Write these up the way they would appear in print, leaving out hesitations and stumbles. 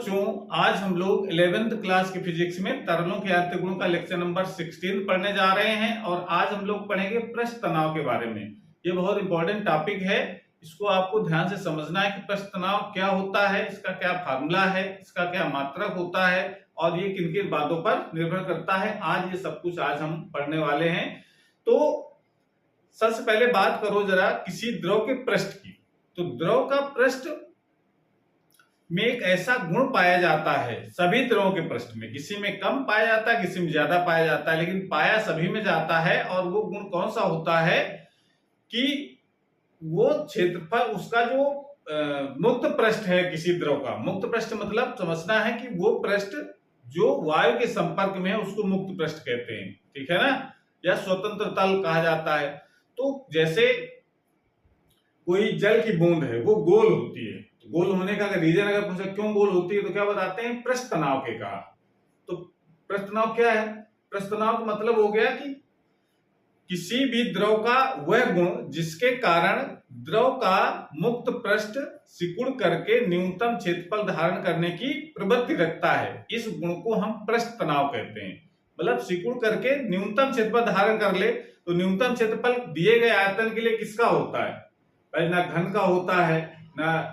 बच्चों, आज हम लोग 11th क्लास की फिजिक्स में तरलों के यांत्रिक गुणों का लेक्चर नंबर 16 पढ़ने जा रहे हैं और आज हम लोग पढ़ेंगे पृष्ठ तनाव के बारे में। ये बहुत इंपॉर्टेंट टॉपिक है, इसको आपको ध्यान से समझना है कि पृष्ठ तनाव क्या होता है, इसका क्या फार्मूला है, इसका क्या मात्रक होता है और ये किन किन बातों पर निर्भर करता है। आज ये सब कुछ आज हम पढ़ने वाले हैं। तो सबसे पहले बात करो जरा किसी द्रव के पृष्ठ की। तो द्रव का पृष्ठ में एक ऐसा गुण पाया जाता है, सभी द्रवों के पृष्ठ में, किसी में कम पाया जाता है, किसी में ज्यादा पाया जाता है, लेकिन पाया सभी में जाता है। और वो गुण कौन सा होता है कि वो क्षेत्रफल, उसका जो मुक्त पृष्ठ है किसी द्रव का, मुक्त पृष्ठ मतलब समझना है कि वो पृष्ठ जो वायु के संपर्क में है उसको मुक्त पृष्ठ कहते हैं, ठीक है ना, या स्वतंत्र तल कहा जाता है। तो जैसे कोई जल की बूंद है, वो गोल होती है, तो गोल होने का रीजन अगर पूछे क्यों गोल होती है तो क्या बताते हैं, पृष्ठ तनाव के कारण। तो पृष्ठ तनाव क्या है? पृष्ठ तनाव का मतलब हो गया कि किसी भी द्रव का वह गुण जिसके कारण द्रव का मुक्त पृष्ठ सिकुड़ करके न्यूनतम क्षेत्रफल धारण करने की प्रवृत्ति रखता है, इस गुण को हम पृष्ठ तनाव कहते हैं। मतलब सिकुड़ करके न्यूनतम क्षेत्रफल धारण कर ले, तो न्यूनतम क्षेत्रफल दिए गए आयतन के लिए किसका होता है? ना घन का होता है, ना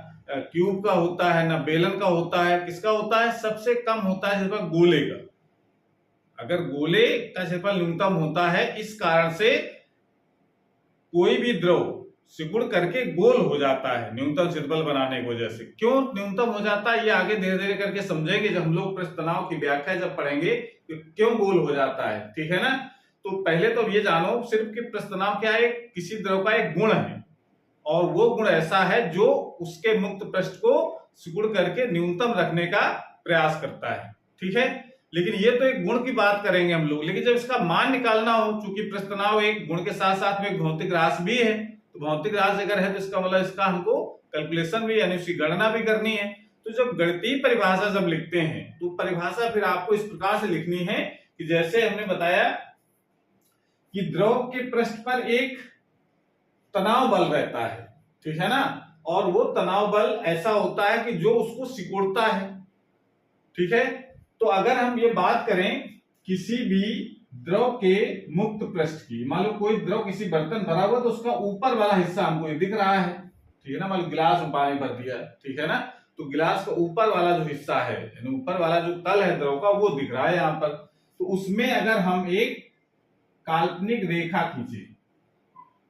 क्यूब का होता है, ना बेलन का होता है, किसका होता है? सबसे कम होता है क्षेत्रफल गोले का। अगर गोले का क्षेत्रफल न्यूनतम होता है, इस कारण से कोई भी द्रव सिकुड़ करके गोल हो जाता है न्यूनतम क्षेत्रफल बनाने की वजह से। क्यों न्यूनतम हो जाता है ये आगे धीरे धीरे करके समझेंगे जब हम लोग पृष्ठ तनाव की व्याख्या जब पढ़ेंगे कि क्यों गोल हो जाता है, ठीक है ना। तो पहले तो ये जानो सिर्फ कि पृष्ठ तनाव क्या है, किसी द्रव का एक गुण है और वो गुण ऐसा है जो उसके मुक्त पृष्ठ को सिकुड़ करके न्यूनतम रखने का प्रयास करता है, ठीक है। लेकिन ये तो एक गुण की बात करेंगे हम लोग, लेकिन जब इसका मान निकालना हो, चूंकि पृष्ठ तनाव एक गुण के साथ साथ में भौतिक राश भी है, तो भौतिक राश अगर है तो इसका मतलब इसका हमको कैलकुलेशन भी यानी उसकी गणना भी करनी है। तो जब गणितीय परिभाषा जब लिखते हैं तो परिभाषा फिर आपको इस प्रकार से लिखनी है कि जैसे हमने बताया कि द्रव के पृष्ठ पर एक तनाव बल रहता है, ठीक है ना, और वो तनाव बल ऐसा होता है कि जो उसको सिकुड़ता है, ठीक है। तो अगर हम ये बात करें किसी भी द्रव के मुक्त पृष्ठ की, मान लो कोई द्रव किसी बर्तन भरा हुआ तो उसका ऊपर वाला हिस्सा हमको ये दिख रहा है, ठीक है ना, मान लो गिलास में पानी भर दिया, ठीक है ना, तो गिलास का ऊपर वाला जो हिस्सा है यानी ऊपर वाला जो तल है द्रव का वो दिख रहा है यहाँ पर। तो उसमें अगर हम एक काल्पनिक रेखा खींचे,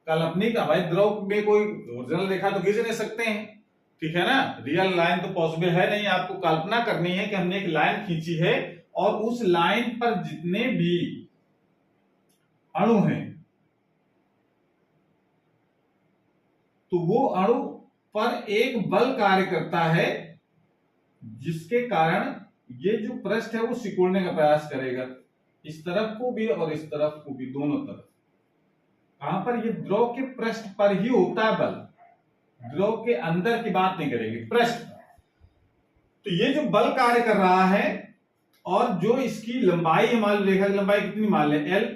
काल्पनिक, हमारे द्रव में कोई ओरिजिनल रेखा तो खींच नहीं सकते हैं, ठीक है ना, रियल लाइन तो पॉसिबल है नहीं, आपको कल्पना करनी है कि हमने एक लाइन खींची है और उस लाइन पर जितने भी अणु हैं तो वो अणु पर एक बल कार्य करता है जिसके कारण ये जो पृष्ठ है वो सिकुड़ने का प्रयास करेगा, इस तरफ को भी और इस तरफ को भी, दोनों तरफ। कहां पर? ये द्रव के पृष्ठ पर ही होता है बल, द्रव के अंदर की बात नहीं करेंगे, पृष्ठ। तो ये जो बल कार्य कर रहा है और जो इसकी लंबाई, हमारी रेखा की लंबाई कितनी मान ले, L,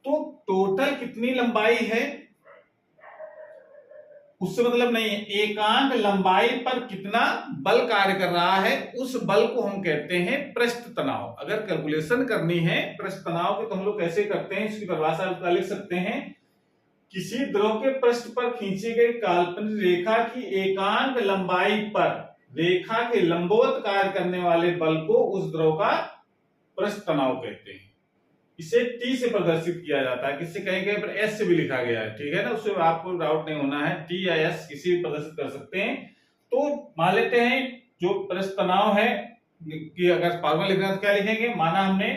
तो टोटल कितनी लंबाई है उससे मतलब नहीं है, एकांक लंबाई पर कितना बल कार्य कर रहा है उस बल को हम कहते हैं पृष्ठ तनाव। अगर कैलकुलेशन करनी है पृष्ठ तनाव की तो हम लोग कैसे करते हैं, इसकी परिभाषा लिख सकते हैं, किसी द्रव के पृष्ठ पर खींची गई काल्पनिक रेखा की एकांक लंबाई पर रेखा के लंबवत कार्य करने वाले बल को उस द्रव का पृष्ठ तनाव कहते हैं। इसे T से प्रदर्शित किया जाता है, किससे कहीं कहीं पर S से भी लिखा गया है, ठीक है ना, उससे आपको डाउट नहीं होना है, T या S किसी भी प्रदर्शित कर सकते हैं। तो मान लेते हैं जो पृष्ठ तनाव है कि अगर फॉर्मूला लिखना तो क्या लिखेंगे, माना हमने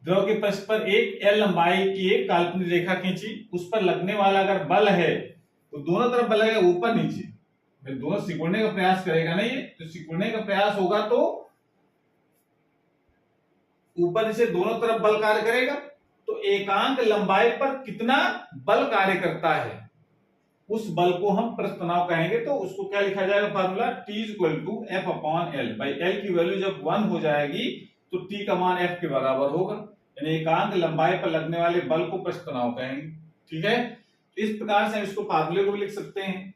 द्रव के पृष्ठ पर एक L लंबाई की एक काल्पनिक रेखा खींची, उस पर लगने वाला अगर बल है तो दोनों तरफ बल लगेगा, ऊपर नीचे, दोनों सिकुड़ने का प्रयास करेगा ना, ये तो सिकुड़ने का प्रयास होगा तो ऊपर नीचे दोनों तरफ बल कार्य करेगा। तो एकांक लंबाई पर कितना बल कार्य करता है उस बल को हम पृष्ठ तनाव कहेंगे। तो उसको क्या लिखा जाएगा फार्मूला, T=F/L। भाई L की वैल्यू जब 1 हो जाएगी तो T का मान F के बराबर होगा, यानी एकांक लंबाई पर लगने वाले बल को पृष्ठ तनाव कहेंगे, ठीक है। इस प्रकार से हम इसको फार्मूले को भी लिख सकते हैं।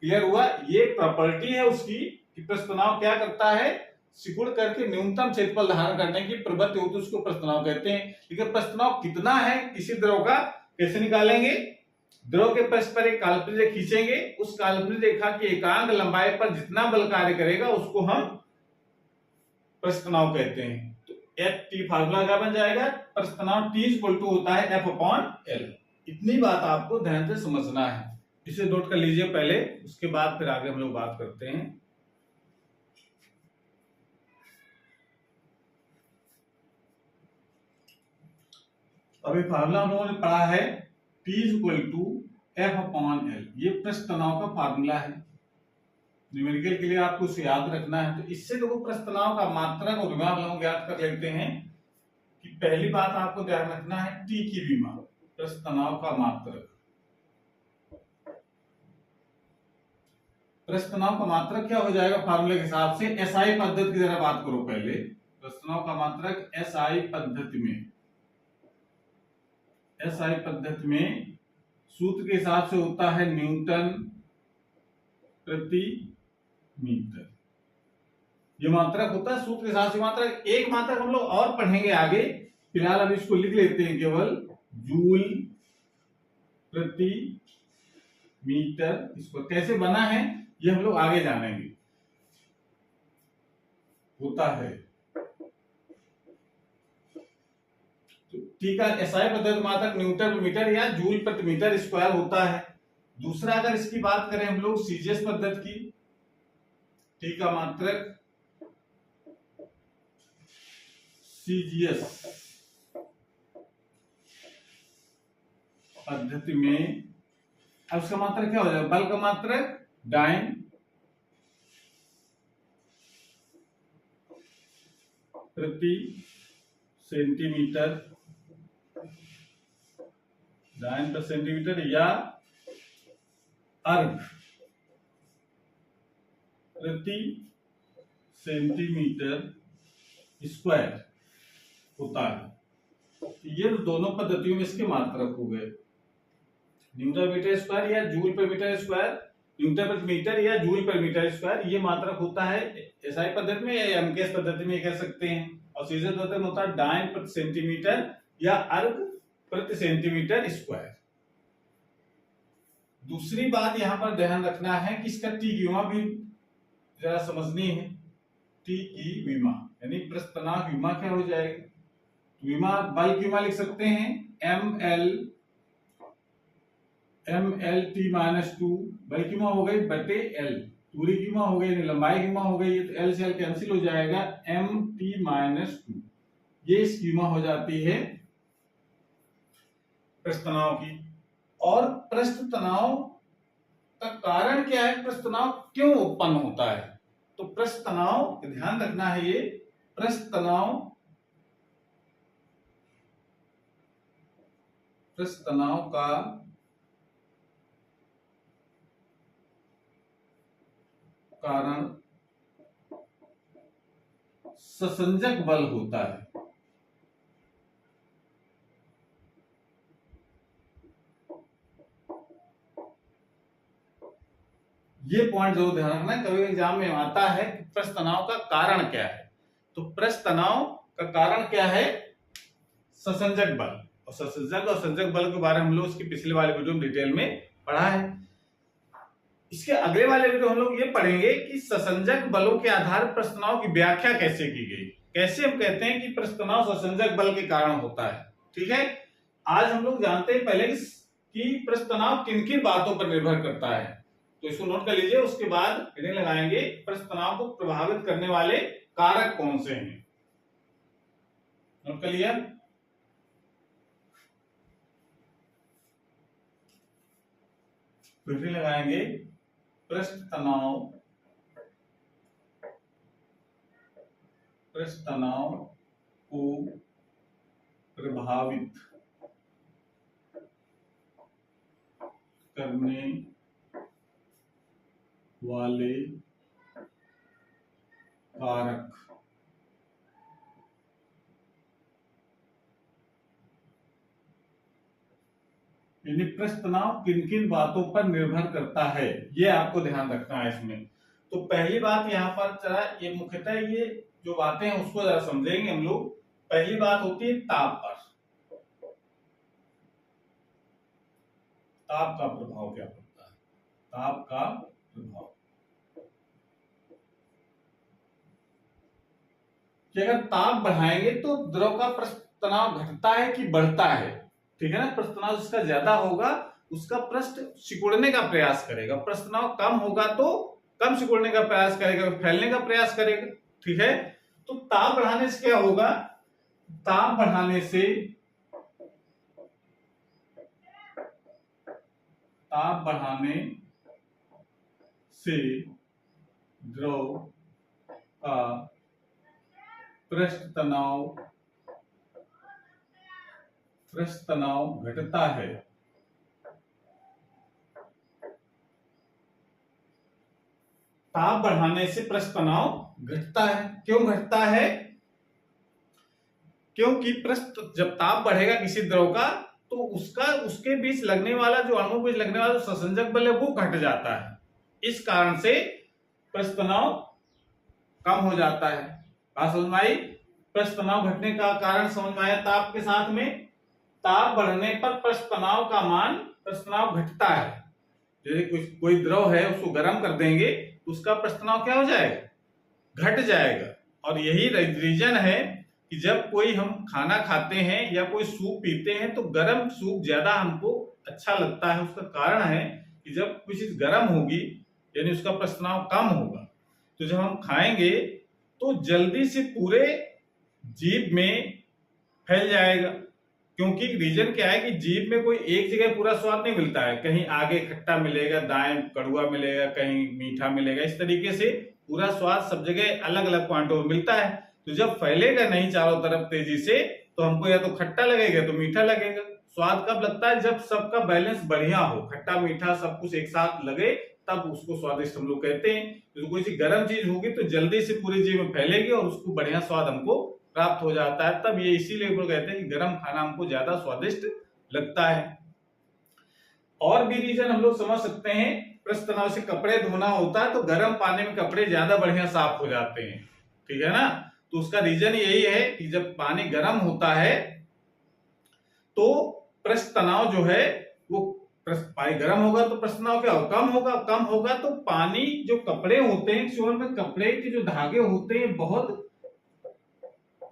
क्लियर हुआ? ये प्रॉपर्टी है उसकी कि प्रस्थ तनाव क्या करता है, सिकुड़ करके न्यूनतम क्षेत्रफल धारण करने की प्रवृत्ति होती है, उसको प्रस्थ तनाव कहते हैं। लेकिन प्रस्थ तनाव कितना है किसी द्रव का कैसे निकालेंगे? द्रव के पृष्ठ पर एक काल्पनिक रेखा खींचेंगे, उस काल्पनिक रेखा की एकांक लंबाई पर जितना बल कार्य करेगा उसको हम प्रस्थ तनाव कहते हैं। तो एफ टी फार्मूला क्या बन जाएगा? प्रस्थ तनाव T इक्वल टू होता है F/L। इतनी बात आपको ध्यान से समझना है, इसे नोट कर लीजिए पहले, उसके बाद फिर आगे हम लोग बात करते हैं। अभी फार्मूला हम लोगों ने पढ़ा है T इक्वल टू F/L, ये प्रस्थ तनाव का फार्मूला है। न्यूमेरिकल के लिए आपको उसे याद रखना है। तो इससे देखो प्रस्थ तनाव का मात्रक और विभव हम लोग याद कर लेते हैं कि पहली बात आपको ध्यान रखना है T की विमा, प्रस्थ तनाव का मात्रक। प्रस्थ तनाव का मात्रक क्या हो जाएगा फार्मूले के हिसाब से? एसआई पद्धति की जरा बात करो पहले। प्रस्थ तनाव का मात्रक एसआई पद्धति में, एसआई पद्धति में सूत्र के हिसाब से होता है न्यूटन प्रति मीटर। ये मात्रक होता है सूत्र के हिसाब से मात्रक। एक मात्रक हम लोग और पढ़ेंगे आगे, फिलहाल अब इसको लिख लेते हैं केवल जूल प्रति मीटर। इसको कैसे बना है ये हम लोग आगे जानेंगे। होता है तो ठीक है, एसआई पद्धति मात्रक न्यूटन प्रति मीटर या जूल प्रति मीटर स्क्वायर होता है। दूसरा अगर इसकी बात करें हम लोग सीजीएस पद्धति की, टी का मात्रक सीजीएस पद्धति में, अब उसका मात्रक क्या हो जाएगा? बल का मात्रक डाइन प्रति सेंटीमीटर, डाइन प्रति सेंटीमीटर या अर्घ प्रति सेंटीमीटर स्क्वायर होता है। ये दोनों पद्धतियों में इसके मात्रक हो गए, न्यूटन मीटर स्क्वायर या joule per metre square, newton प्रति मीटर या जूल पर मीटर स्क्वायर, ये मात्रक होता है एसआई पद्धति में या एमकेएस पद्धति में कह सकते हैं। और सीजीएस पद्धति में होता है डाइन प्रति सेंटीमीटर या अर्घ प्रति सेंटीमीटर स्क्वायर। दूसरी बात यहां पर ध्यान रखना है कि इसका टी की विमा भी जरा समझनी है। टी की विमा यानी प्रस्थ तनाव विमा क्या हो जाएगी? विमा बल की विमा लिख सकते हैं ml t माइनस 2, बल की विमा हो गई बटे l, दूरी की विमा हो गई लंबाई की विमा हो गई, तो l से l कैंसिल हो जाएगा, mt माइनस 2, ये इसकी विमा हो जाती है प्रस्थ तनाव की। और प्रस्थ तनाव का कारण क्या है, प्रस्थ तनाव क्यों उत्पन्न होता है? तो प्रस्थ तनाव ध्यान रखना है, ये प्रस्थ तनाव का कारण ससंजक बल होता है। ये पॉइंट जरूर ध्यान रखना, कभी एग्जाम में आता है कि प्रस्थ तनाव का कारण क्या है। तो प्रस्थ तनाव का कारण क्या है? ससंजक बल। और ससंजक और संजक बल के बारे में हम लोग इसके पिछले वाले वीडियो में डिटेल में पढ़ा है। इसके अगले वाले वीडियो हम लोग ये पढ़ेंगे कि ससंजक बलों के आधार पर प्रस्थ तनाव की व्याख्या कैसे की गई, कैसे हम कहते हैं कि प्रस्थ तनाव ससंजक बल के कारण होता है। ठीक है, आज हम लोग जानते हैं पहले कि प्रस्थ तनाव किन किन बातों पर निर्भर करता है, तो इसको नोट कर लीजिए। उसके बाद हेडिंग लगाएंगे प्रस्थ तनाव को प्रभावित करने वाले कारक कौन से हैं। नोट कर लिया? हेडिंग लगाएंगे प्रस्थ तनाव को प्रभावित करने वाले कारक। यानी पृष्ठ तनाव किन किन बातों पर निर्भर करता है, ये आपको ध्यान रखना है इसमें। तो पहली बात यहाँ पर जरा ये मुख्यतः ये जो बातें हैं उसको जरा समझेंगे हम लोग। पहली बात होती है ताप पर, ताप का प्रभाव क्या पड़ता है, ताप का प्रभाव कि अगर ताप बढ़ाएंगे तो द्रव का पृष्ठ तनाव घटता है कि बढ़ता है, ठीक है ना। पृष्ठ तनाव जिसका ज्यादा होगा उसका पृष्ठ सिकुड़ने का प्रयास करेगा, पृष्ठ तनाव कम होगा तो कम सिकुड़ने का प्रयास करेगा, फैलने का प्रयास करेगा, ठीक है। तो ताप बढ़ाने से क्या होगा, ताप बढ़ाने से द्रव का पृष्ठ तनाव घटता है। ताप बढ़ाने से पृष्ठ तनाव घटता है। क्यों घटता है, क्योंकि पृष्ठ जब ताप बढ़ेगा किसी द्रव का तो उसके बीच लगने वाला जो अणु बीच लगने वाला जो संसंजक बल है वो घट जाता है, इस कारण से पृष्ठ तनाव कम हो जाता है। बात समझ में आई, पृष्ठ तनाव घटने का कारण समझ में आया। ताप के साथ में ताप बढ़ने पर पृष्ठ तनाव का मान, पृष्ठ तनाव घटता है। जैसे कोई द्रव है उसको गर्म कर देंगे तो उसका पृष्ठ तनाव क्या हो जाएगा, घट जाएगा। और यही रीजन है कि जब कोई हम खाना खाते हैं या कोई सूप पीते हैं तो गर्म सूप ज्यादा हमको अच्छा लगता है। उसका कारण है कि जब कोई चीज गर्म होगी यानी उसका पृष्ठ तनाव कम होगा, तो जब हम खाएंगे तो जल्दी से पूरे जीभ में फैल जाएगा। क्योंकि रीजन क्या है कि जीभ में कोई एक जगह पूरा स्वाद नहीं मिलता है, कहीं आगे खट्टा मिलेगा, दाएं कड़वा मिलेगा, कहीं मीठा मिलेगा, इस तरीके से पूरा स्वाद सब जगह अलग अलग पॉइंटों में मिलता है। तो जब फैलेगा नहीं चारों तरफ तेजी से तो हमको या तो खट्टा लगेगा तो मीठा लगेगा। स्वाद कब लगता है, जब सबका बैलेंस बढ़िया हो, खट्टा मीठा सब कुछ एक साथ लगे तब उसको स्वादिष्ट हम लोग कहते हैं। तो कोई सी गर्म चीज होगी तो जल्दी से पूरी जीभ में फैलेगी और उसको बढ़िया स्वाद हमको प्राप्त हो जाता है। तब ये इसीलिए लोग कहते हैं कि गर्म खाना हमको ज्यादा स्वादिष्ट लगता है। और भी रीजन हम लोग समझ सकते हैं, पृष्ठ तनाव से कपड़े धोना होता है तो गर्म पानी में कपड़े ज्यादा बढ़िया साफ हो जाते हैं, ठीक है ना। तो उसका रीजन यही है कि जब पानी गर्म होता है तो पृष्ठ तनाव जो है वो, पानी गर्म होगा तो पृष्ठ तनाव क्या होगा, कम होगा तो पानी जो कपड़े होते हैं केवल में कपड़े के जो धागे होते हैं बहुत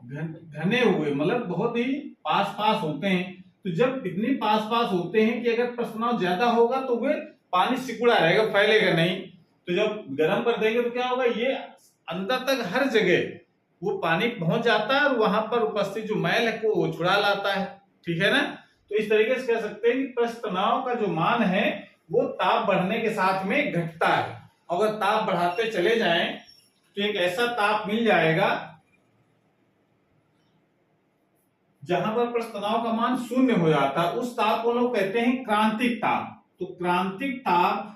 घने हुए, मतलब बहुत ही पास होते हैं। तो जब इतने पास होते हैं कि अगर पृष्ठ तनाव ज्यादा होगा तो वे पानी सिकुड़ा रहेगा, फैलेगा नहीं। तो जब गर्म कर देंगे तो क्या होगा, ये अंदर तक हर जगह वो पानी पहुंच जाता है और वहां पर उपस्थित जो मैल है वो छुड़ा लाता है, ठीक है ना। तो इस तरीके से कह सकते हैं कि पृष्ठ तनाव का जो मान है वो ताप बढ़ने के साथ में घटता है। अगर ताप बढ़ाते चले जाएं तो एक ऐसा ताप मिल जाएगा जहां पर पृष्ठ तनाव का मान शून्य हो जाता है, उस ताप को लोग कहते हैं क्रांतिक ताप। तो क्रांतिक ताप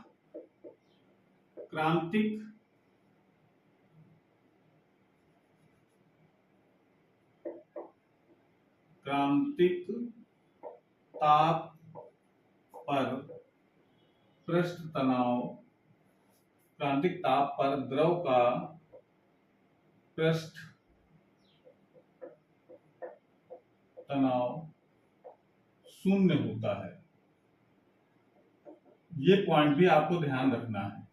पर पृष्ठ तनाव, क्रांतिक ताप पर द्रव का पृष्ठ तनाव शून्य होता है। ये पॉइंट भी आपको ध्यान रखना है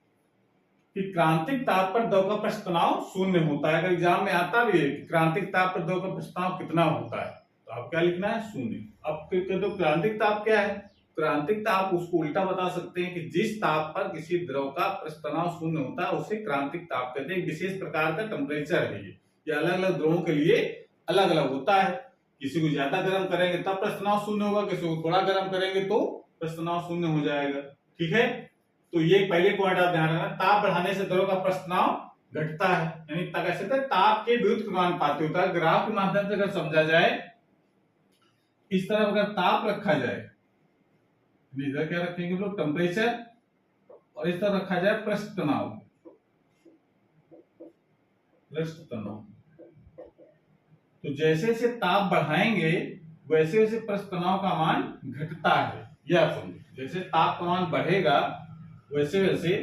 कि क्रांतिक ताप पर द्रव का पृष्ठ तनाव शून्य होता है। अगर एग्जाम में आता भी है कि क्रांतिक ताप पर द्रव का पृष्ठ तनाव कितना होता है तो आप क्या लिखना है, शून्य। अब तो क्रांतिक ताप क्या है, क्रांतिक ताप उसको उल्टा बता सकते हैं कि जिस ताप पर किसी द्रव का पृष्ठ तनाव शून्य होता है उसे क्रांतिक ताप कहते हैं। विशेष प्रकार का टेम्परेचर है ये अलग अलग द्रवों के लिए अलग अलग होता है। किसी को ज्यादा गर्म करेंगे तब पृष्ठ तनाव शून्य होगा, किसी को थोड़ा गर्म करेंगे तो पृष्ठ तनाव शून्य हो जाएगा, ठीक है। तो ये पहले पॉइंट आप ध्यान रखना, ताप बढ़ाने से द्रव का पृष्ठ तनाव घटता है, यानी कैसे ताप के विद्युत समानुपाती होता है। ग्राफ के माध्यम से अगर समझा जाए, इस तरफ अगर ताप रखा जाए, इधर क्या रखेंगे लोग, टेम्परेचर, और इस तरफ रखा जाए पृष्ठ तनाव। तो जैसे जैसे ताप बढ़ाएंगे वैसे वैसे पृष्ठ तनाव का मान घटता है। या समझो जैसे तापमान बढ़ेगा वैसे वैसे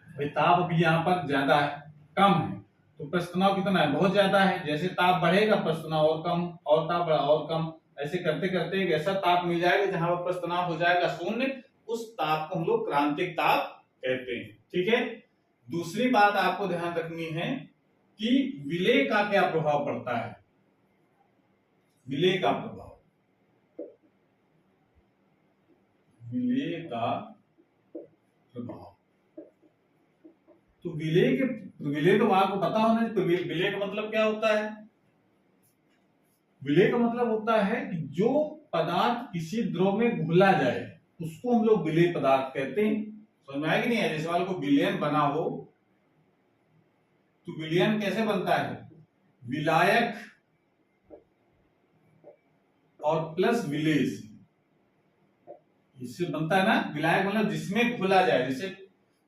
भाई ताप अभी यहाँ पर ज्यादा है, कम है, तो पृष्ठ तनाव कितना है, बहुत ज्यादा है। जैसे ताप बढ़ेगा पृष्ठ तनाव और कम, और ताप बढ़ा और कम, ऐसे करते करते एक ऐसा ताप मिल जाएगा जहां पर पृष्ठ तनाव हो जाएगा शून्य। उस ताप को हम लोग क्रांतिक ताप कहते हैं। ठीक है। दूसरी बात आपको ध्यान रखनी है कि विलेय का क्या प्रभाव पड़ता है। विलेय का प्रभाव, विलेय का प्रभाव, तो विलेय तो आपको पता होना है। तो विलेय का मतलब क्या होता है। विलेय का मतलब होता है कि जो पदार्थ किसी द्रव में घुला जाए उसको हम लोग विलेय पदार्थ कहते हैं। समझ में आया कि नहीं है। जैसे वाले को विलयन बना हो तो विलयन कैसे बनता है, विलायक और प्लस विलेय से, इससे बनता है ना। विलायक मतलब जिसमें घुला जाए,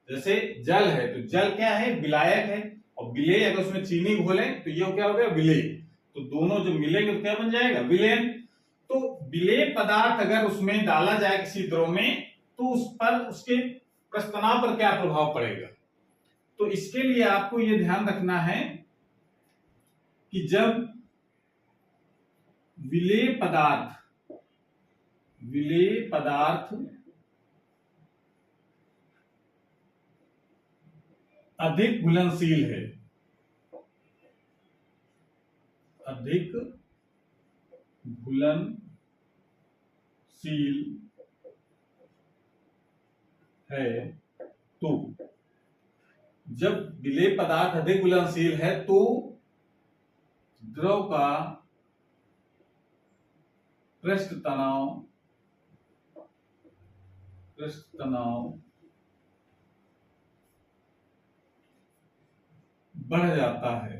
जैसे जल है तो जल क्या है, विलायक है, और विलेय अगर उसमें चीनी घोले तो ये क्या हो गया, विलेय। तो दोनों जो मिलेंगे तो क्या बन जाएगा, विलयन। तो विलेय पदार्थ अगर उसमें डाला जाए किसी द्रव में तो उस पर उसके पृष्ठ तनाव पर क्या प्रभाव पड़ेगा। तो इसके लिए आपको यह ध्यान रखना है कि जब विलेय पदार्थ अधिक घुलनशील है, अधिक घुलनशील है, तो जब विलेय पदार्थ अधिक घुलनशील है तो द्रव का पृष्ठ तनाव बढ़ जाता है।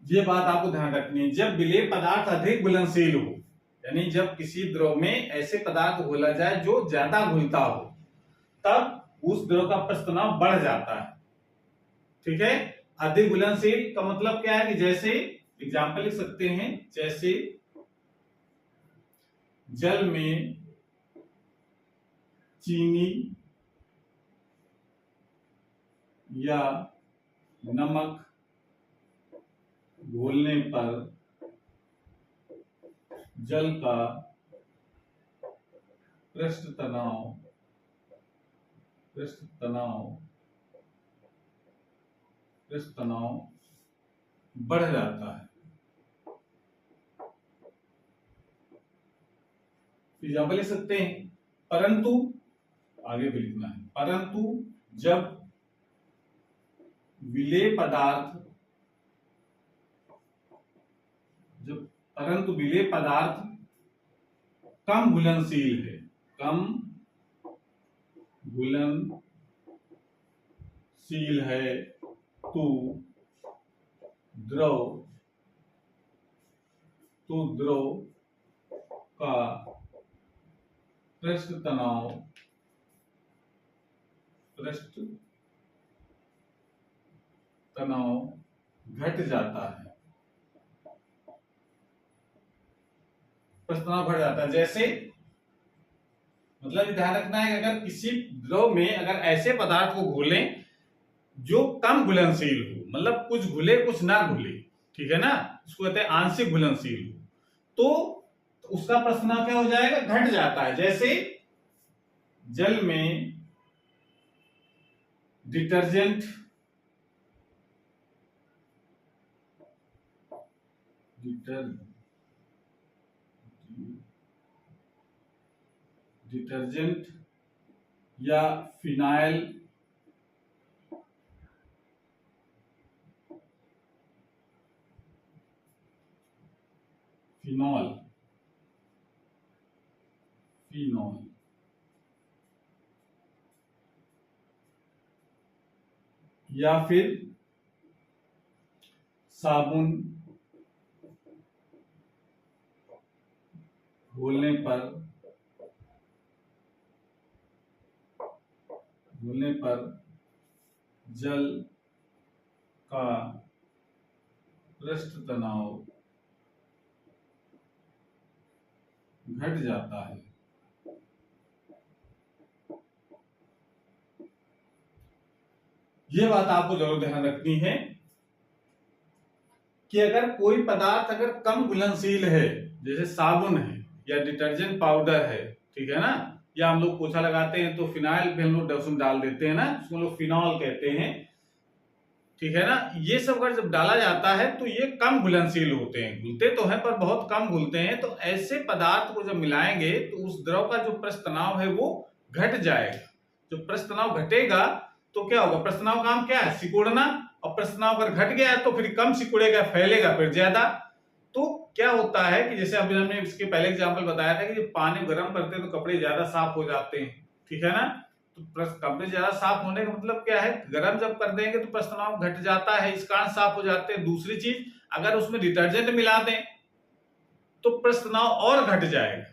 ये बात आपको ध्यान रखनी है। जब विलेय पदार्थ अधिक घुलनशील हो, यानी जब किसी द्रव में ऐसे पदार्थ घोला जाए जो ज्यादा घुलता हो, तब उस द्रव का पृष्ठ तनाव बढ़ जाता है। ठीक है। अधिक घुलनशील का मतलब क्या है कि जैसे एग्जाम्पल लिख सकते हैं, जैसे जल में चीनी या नमक घोलने पर जल का पृष्ठ तनाव बढ़ जाता है। एग्जाम्पल लिख सकते हैं, परंतु आगे भी लिखना है, परंतु जब विलेय पदार्थ कम घुलनशील है तो द्रव का पृष्ठ तनाव घट जाता है, पृष्ठ तनाव बढ़ जाता है। जैसे मतलब ध्यान रखना है कि अगर किसी द्रव में अगर ऐसे पदार्थ को घोलें जो कम घुलनशील हो, मतलब कुछ घुले कुछ ना घुले, ठीक है ना, उसको कहते हैं आंशिक घुलनशील हो, तो उसका पृष्ठ तनाव क्या हो जाएगा, घट जाता है। जैसे जल में डिटर्जेंट या फिनाइल फिनॉल या फिर साबुन घोलने पर जल का पृष्ठ तनाव घट जाता है। ये बात आपको जरूर ध्यान रखनी है कि अगर कोई पदार्थ अगर कम घुलनशील है, जैसे साबुन है या डिटर्जेंट पाउडर है, ठीक है ना, या हम लोग पोछा लगाते हैं तो फिनाइल भी हम लोग उसमें डाल देते हैं ना, उसको लोग फिनॉल कहते हैं, ठीक है ना, ये सब अगर जब डाला जाता है तो ये कम घुलनशील होते हैं, घुलते तो हैं पर बहुत कम घुलते हैं। तो ऐसे पदार्थ को जब मिलाएंगे तो उस द्रव का जो पृष्ठ तनाव है वो घट जाएगा। जो पृष्ठ तनाव घटेगा तो क्या होगा, पृष्ठ तनाव काम क्या है, सिकुड़ना, और पृष्ठ तनाव अगर घट गया तो फिर कम सिकुड़ेगा, फैलेगा फिर ज्यादा। तो क्या होता है कि जैसे अभी हमने इसके पहले एग्जांपल बताया था कि जब पानी गर्म करते हैं तो कपड़े ज्यादा साफ हो जाते हैं, ठीक है ना, तो कपड़े ज्यादा साफ होने का मतलब क्या है, गर्म जब कर देंगे तो पृष्ठ तनाव घट जाता है, इस कारण साफ हो जाते हैं। दूसरी चीज, अगर उसमें डिटर्जेंट मिला दें तो पृष्ठ तनाव और घट जाएगा,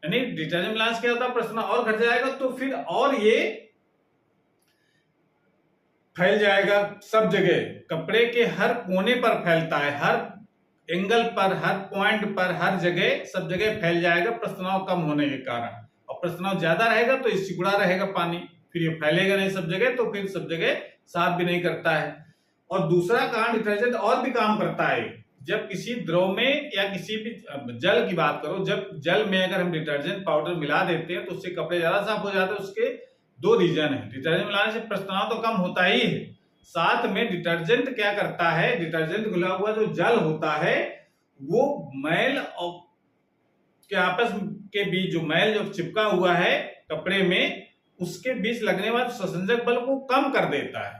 यानी डिटर्जेंट मिलाने से क्या होता है, पृष्ठ तनाव और घट जाएगा, तो फिर और ये फैल जाएगा सब जगह, कपड़े के हर कोने पर फैलता है, हर एंगल पर, हर पॉइंट पर, हर जगह, सब जगह फैल जाएगा पृष्ठ तनाव कम होने के कारण। और पृष्ठ तनाव ज्यादा रहेगा तो सिकुड़ा रहेगा पानी, फिर ये फैलेगा नहीं सब जगह, तो फिर सब जगह साफ भी नहीं करता है। और दूसरा कारण डिटर्जेंट और भी काम करता है, जब किसी द्रव में या किसी भी जल की बात करो, जब जल में अगर हम डिटर्जेंट पाउडर मिला देते हैं तो उससे कपड़े ज्यादा साफ हो जाते हैं। उसके दो रीजन है, डिटर्जेंट मिलाने से पृष्ठ तनाव तो कम होता ही है, साथ में डिटर्जेंट क्या करता है, डिटर्जेंट घुला हुआ जो जल होता है वो मैल और के आपस के बीच, जो मैल जो चिपका हुआ है कपड़े में, उसके बीच लगने वाले संसंजक बल को कम कर देता है,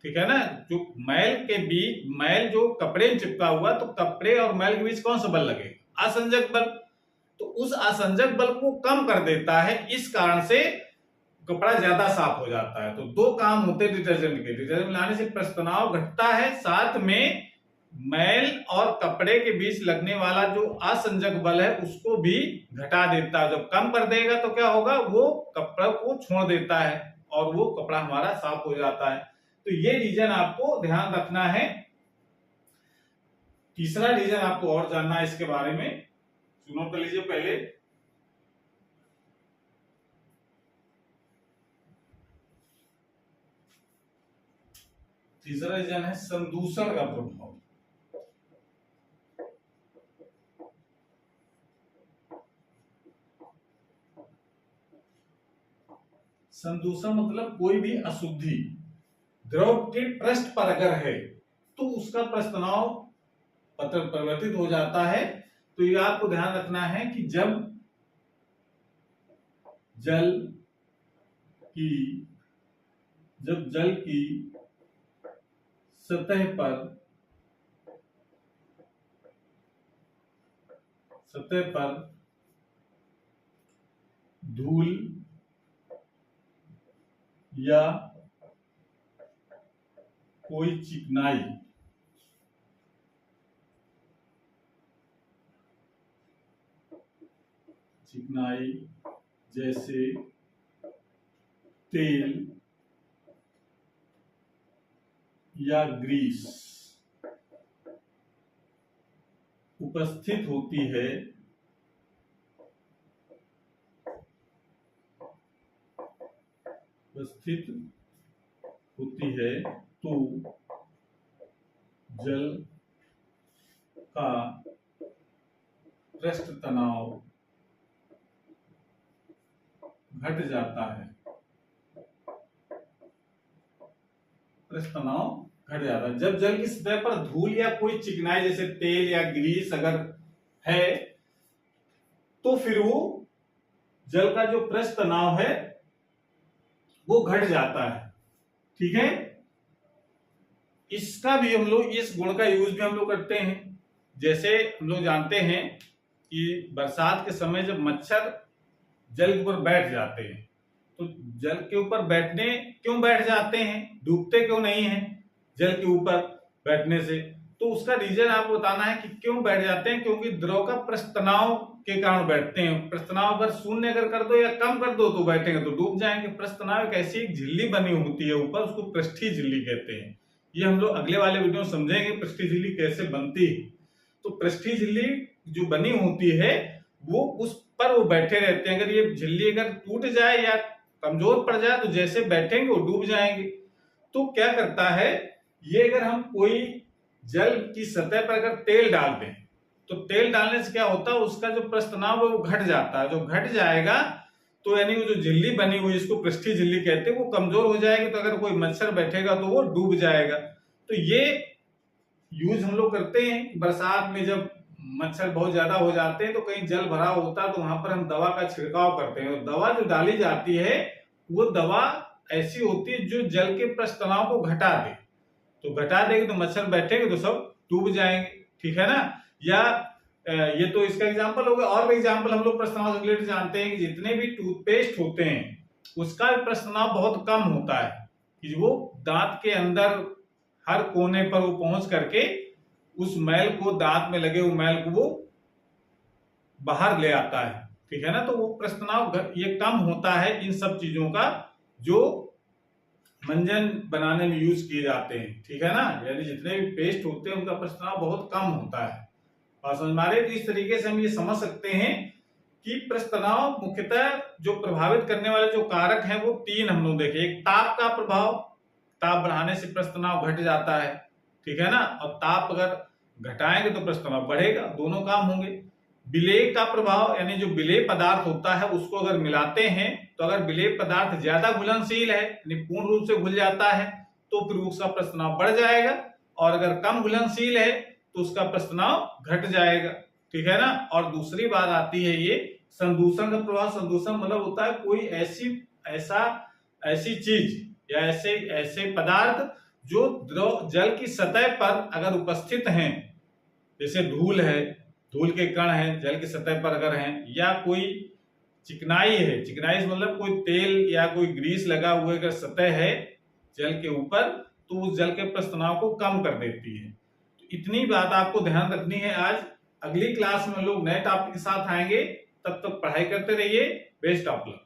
ठीक है ना। जो मैल के बीच, मैल जो कपड़े में चिपका हुआ, तो कपड़े और मैल के बीच कौन सा बल लगेगा, असंजक बल, तो उस असंजक बल को कम कर देता है, इस कारण से कपड़ा ज्यादा साफ हो जाता है। तो दो काम होते हैं डिटर्जेंट के, डिटर्जेंट मिलाने से पृष्ठ तनाव घटता है, साथ में मैल और कपड़े के बीच लगने वाला जो असंजक बल है उसको भी घटा देता है। जब कम कर देगा तो क्या होगा, वो कपड़ा को छोड़ देता है और वो कपड़ा हमारा साफ हो जाता है। तो ये रीजन आपको ध्यान रखना है। तीसरा रीजन आपको और जानना है इसके बारे में, सुनो कर लीजिए पहले। तीसरा रीजन है संदूषण का प्रभाव। संदूषण मतलब कोई भी अशुद्धि द्रव के पृष्ठ पर अगर है तो उसका पृष्ठ तनाव परिवर्तित हो जाता है। तो ये आपको ध्यान रखना है कि जब जल की सतह पर धूल या कोई चिकनाई जैसे तेल या ग्रीस उपस्थित होती है तो जल का पृष्ठ तनाव घट जाता है, पृष्ठ तनाव घट जाता है। जब जल की सतह पर धूल या कोई चिकनाई जैसे तेल या ग्रीस अगर है तो फिर वो जल का जो पृष्ठ तनाव है वो घट जाता है, ठीक है। इसका भी हम लोग, इस गुण का यूज भी हम लोग करते हैं। जैसे हम लोग जानते हैं कि बरसात के समय जब मच्छर जल के ऊपर बैठ जाते हैं, तो जल के ऊपर बैठने क्यों बैठ जाते हैं, डूबते क्यों नहीं हैं जल के ऊपर बैठने से, तो उसका रीजन आपको बताना है कि क्यों बैठ जाते हैं। क्योंकि द्रव का पृष्ठ तनाव के कारण बैठते हैं। पृष्ठ तनाव अगर शून्य अगर कर दो या कम कर दो तो बैठेंगे तो डूब जाएंगे। पृष्ठ तनाव एक ऐसी एक झिल्ली बनी होती है ऊपर, उसको पृष्ठीय झिल्ली कहते हैं। ये हम लोग अगले वाले वीडियो में समझेंगे पृष्ठीय झिल्ली कैसे बनती है। तो पृष्ठीय झिल्ली जो बनी होती है वो उस पर वो बैठे रहते हैं। अगर ये झिल्ली अगर टूट जाए या कमजोर पड़ जाए तो जैसे बैठेंगे वो डूब जाएंगे। तो क्या करता है ये, अगर हम कोई जल की सतह पर अगर तेल डाल दें तो तेल डालने से क्या होता है, उसका जो पृष्ठ तनाव है वो घट जाता है। जो घट जाएगा तो यानी वो जो झिल्ली बनी हुई, जिसको पृष्ठीय झिल्ली कहते हैं, वो कमजोर हो जाएगी। तो अगर कोई मच्छर बैठेगा तो वो डूब जाएगा। तो ये यूज हम लोग करते हैं बरसात में, जब मच्छर बहुत ज्यादा हो जाते हैं तो कहीं जल भरा होता है तो वहां पर हम दवा का छिड़काव करते हैं। और दवा जो डाली जाती है वो दवा ऐसी होती है जो जल के पृष्ठ तनाव को घटा दे। तो घटा देगी तो मच्छर बैठेंगे तो सब डूब जाएंगे, ठीक है ना। या ये तो इसका एग्जांपल हो गया। और भी एग्जांपल हम लोग पृष्ठ तनाव से रिलेटेड जानते हैं कि जितने भी टूथपेस्ट होते हैं उसका पृष्ठ तनाव बहुत कम होता है, कि वो दांत के अंदर हर कोने पर वो पहुंच करके उस मैल को, दांत में लगे हुए मैल को वो बाहर ले आता है, ठीक है ना। तो वो पृष्ठ तनाव ये कम होता है इन सब चीजों का जो मंजन बनाने में यूज किए जाते हैं, ठीक है ना। यानी जितने भी पेस्ट होते हैं उनका पृष्ठ तनाव बहुत कम होता है। और समझ में आ रही है। तो इस तरीके से हम ये समझ सकते हैं कि पृष्ठ तनाव मुख्यतः जो प्रभावित करने वाले जो कारक हैं वो तीन हम लोग देखे। एक ताप का प्रभाव, ताप बढ़ाने से पृष्ठ तनाव घट जाता है, ठीक है ना। और ताप अगर घटाएंगे तो पृष्ठ तनाव बढ़ेगा, दोनों काम होंगे। विलेय का प्रभाव, यानी जो विलेय पदार्थ होता है उसको अगर मिलाते हैं तो अगर विलेय पदार्थ ज्यादा घुलनशील है, यानी पूर्ण रूप से घुल जाता है, तो फिर उसका पृष्ठ तनाव बढ़ जाएगा। और अगर कम घुलनशील है तो उसका पृष्ठ तनाव घट जाएगा, ठीक है ना। और दूसरी बात आती है ये संदूषण का प्रभाव। संदूषण मतलब होता है कोई ऐसी चीज या ऐसे पदार्थ जो जल की सतह पर अगर उपस्थित हैं, जैसे धूल है, धूल के कण हैं जल की सतह पर अगर हैं, या कोई चिकनाई है, चिकनाई मतलब कोई तेल या कोई ग्रीस लगा हुआ अगर सतह है जल के ऊपर, तो उस जल के पृष्ठ तनाव को कम कर देती है। तो इतनी बात आपको ध्यान रखनी है। आज अगली क्लास में लोग नए टॉपिक के साथ आएंगे, तब तक पढ़ाई करते रहिए। Best of luck.